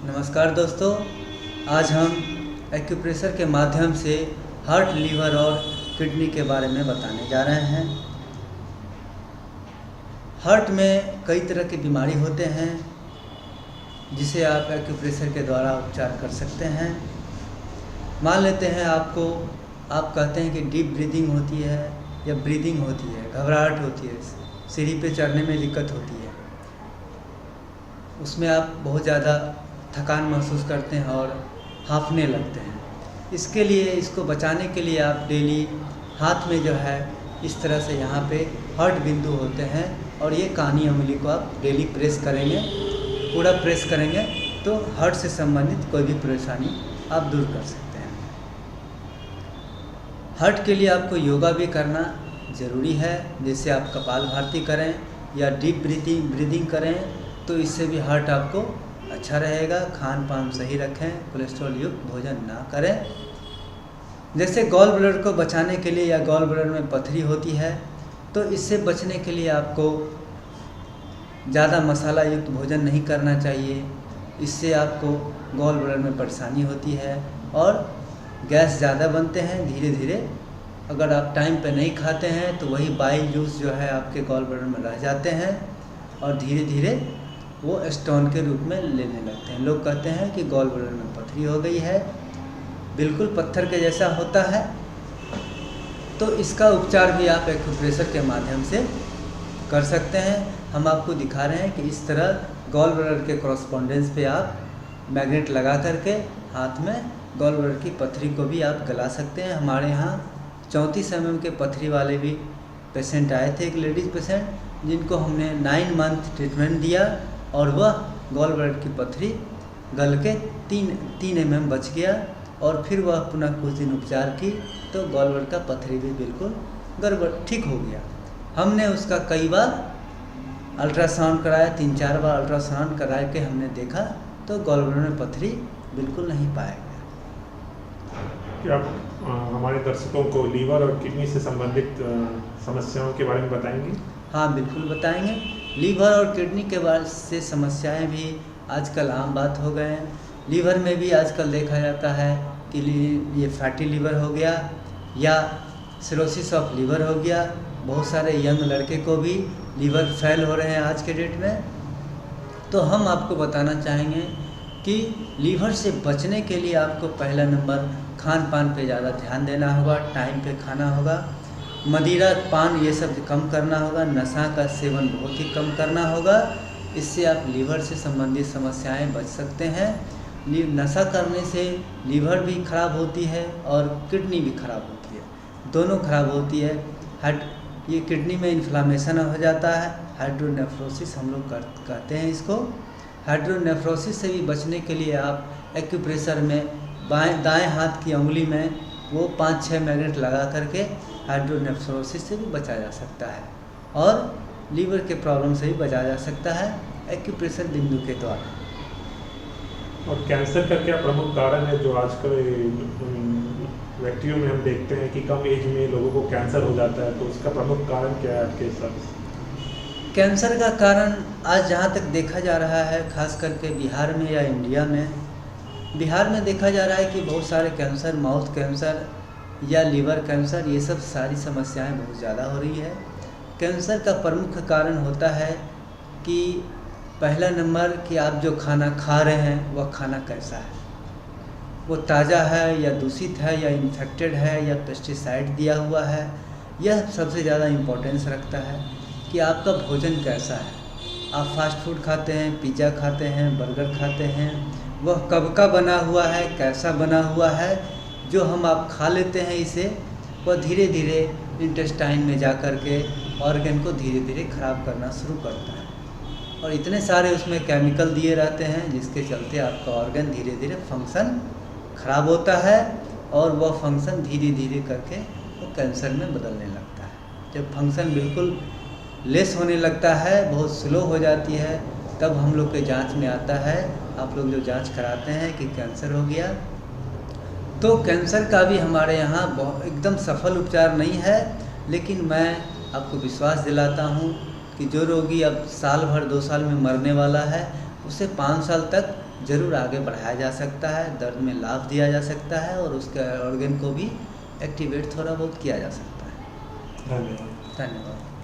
नमस्कार दोस्तों, आज हम एक्यूप्रेशर के माध्यम से हार्ट, लीवर और किडनी के बारे में बताने जा रहे हैं। हार्ट में कई तरह की बीमारी होते हैं जिसे आप एक्यूप्रेशर के द्वारा उपचार कर सकते हैं। मान लेते हैं आप कहते हैं कि डीप ब्रीदिंग होती है या ब्रीदिंग होती है, घबराहट होती है, सीढ़ी पे चढ़ने में दिक्कत होती है, उसमें आप बहुत ज़्यादा थकान महसूस करते हैं और हाँफने लगते हैं। इसके लिए, इसको बचाने के लिए आप डेली हाथ में जो है इस तरह से यहाँ पे हार्ट बिंदु होते हैं और ये कानी उंगली को आप डेली प्रेस करेंगे, पूरा प्रेस करेंगे तो हार्ट से संबंधित कोई भी परेशानी आप दूर कर सकते हैं। हार्ट के लिए आपको योगा भी करना ज़रूरी है, जैसे आप कपालभाति करें या डीप ब्रीदिंग करें तो इससे भी हार्ट आपको अच्छा रहेगा। खान पान सही रखें, कोलेस्ट्रॉल युक्त भोजन ना करें। जैसे गॉल ब्लैडर को बचाने के लिए या गॉल ब्लैडर में पथरी होती है तो इससे बचने के लिए आपको ज़्यादा मसाला युक्त भोजन नहीं करना चाहिए। इससे आपको गॉल ब्लैडर में परेशानी होती है और गैस ज़्यादा बनते हैं धीरे धीरे। अगर आप टाइम पे नहीं खाते हैं तो वही बाइल जूस जो है आपके गॉल ब्लैडर में रह जाते हैं और धीरे धीरे वो स्टोन के रूप में लेने लगते हैं। लोग कहते हैं कि गॉल ब्लैडर में पथरी हो गई है, बिल्कुल पत्थर के जैसा होता है। तो इसका उपचार भी आप एक्यूप्रेशर के माध्यम से कर सकते हैं। हम आपको दिखा रहे हैं कि इस तरह गॉल ब्लैडर के कॉरस्पॉन्डेंस पे आप मैग्नेट लगा करके हाथ में गॉल ब्लैडर की पथरी को भी आप गला सकते हैं। हमारे यहाँ 34 mm के पथरी वाले भी पेशेंट आए थे, एक लेडीज़ पेशेंट, जिनको हमने 9 मंथ ट्रीटमेंट दिया और वह गॉल ब्लैडर की पथरी गल के 3 mm बच गया और फिर वह पुनः कुछ दिन उपचार की तो गॉल ब्लैडर का पथरी भी बिल्कुल गड़बड़ ठीक हो गया। हमने उसका कई बार अल्ट्रासाउंड कराया, 3-4 बार अल्ट्रासाउंड करा के हमने देखा तो गॉल ब्लैडर में पथरी बिल्कुल नहीं पाया गया। क्या आप हमारे दर्शकों को लीवर और किडनी से संबंधित समस्याओं के बारे में बताएंगे? हाँ, बिल्कुल बताएंगे। लीवर और किडनी के बारे से समस्याएं भी आजकल आम बात हो गए हैं। लीवर में भी आजकल देखा जाता है कि ये फैटी लीवर हो गया या सिरोसिस ऑफ लीवर हो गया। बहुत सारे यंग लड़के को भी लीवर फेल हो रहे हैं आज के डेट में। तो हम आपको बताना चाहेंगे कि लीवर से बचने के लिए आपको पहला नंबर खान पान पे ज़्यादा ध्यान देना होगा, टाइम पे खाना होगा, मदिरा पान ये सब कम करना होगा, नशा का सेवन बहुत ही कम करना होगा। इससे आप लीवर से संबंधित समस्याएं बच सकते हैं। नशा करने से लीवर भी खराब होती है और किडनी भी खराब होती है, दोनों खराब होती है। ये किडनी में इन्फ्लामेशन हो जाता है, हाइड्रोनेफ्रोसिस हम लोग कहते हैं इसको। हाइड्रोनेफ्रोसिस से भी बचने के लिए आप एक्यूप्रेशर में दाएं हाथ की उंगली में वो 5-6 मैग्नेट लगा करके हाइड्रोनेफ्रोसिस से भी बचा जा सकता है और लीवर के प्रॉब्लम से भी बचा जा सकता है एक्यूप्रेशर बिंदु के द्वारा। और कैंसर का क्या प्रमुख कारण है जो आजकल व्यक्तियों में हम देखते हैं कि कम एज में लोगों को कैंसर हो जाता है, तो उसका प्रमुख कारण क्या है आपके हिसाब से? कैंसर का कारण आज जहाँ तक देखा जा रहा है, खास करके बिहार में या इंडिया में, बिहार में देखा जा रहा है कि बहुत सारे कैंसर, माउथ कैंसर या लीवर कैंसर, ये सब सारी समस्याएं बहुत ज़्यादा हो रही है। कैंसर का प्रमुख कारण होता है कि पहला नंबर कि आप जो खाना खा रहे हैं वह खाना कैसा है, वो ताज़ा है या दूषित है या इन्फेक्टेड है या पेस्टिसाइड दिया हुआ है। यह सबसे ज़्यादा इम्पोर्टेंस रखता है कि आपका भोजन कैसा है। आप फास्ट फूड खाते हैं, पिज़्ज़ा खाते हैं, बर्गर खाते हैं, वह कब का बना हुआ है, कैसा बना हुआ है। जो हम आप खा लेते हैं इसे, वह धीरे धीरे इंटेस्टाइन में जा कर के ऑर्गन को धीरे धीरे ख़राब करना शुरू करता है और इतने सारे उसमें केमिकल दिए रहते हैं जिसके चलते आपका ऑर्गन धीरे धीरे फंक्शन ख़राब होता है और वह फंक्शन धीरे धीरे करके वो कैंसर में बदलने लगता है। जब फंक्शन बिल्कुल लेस होने लगता है, बहुत स्लो हो जाती है, तब हम लोग के जांच में आता है, आप लोग जो जांच कराते हैं कि कैंसर हो गया। तो कैंसर का भी हमारे यहाँ एकदम सफल उपचार नहीं है, लेकिन मैं आपको विश्वास दिलाता हूँ कि जो रोगी अब साल भर 2 साल में मरने वाला है, उसे 5 साल तक ज़रूर आगे बढ़ाया जा सकता है, दर्द में लाभ दिया जा सकता है और उसके ऑर्गन को भी एक्टिवेट थोड़ा बहुत किया जा सकता है। धन्यवाद। धन्यवाद।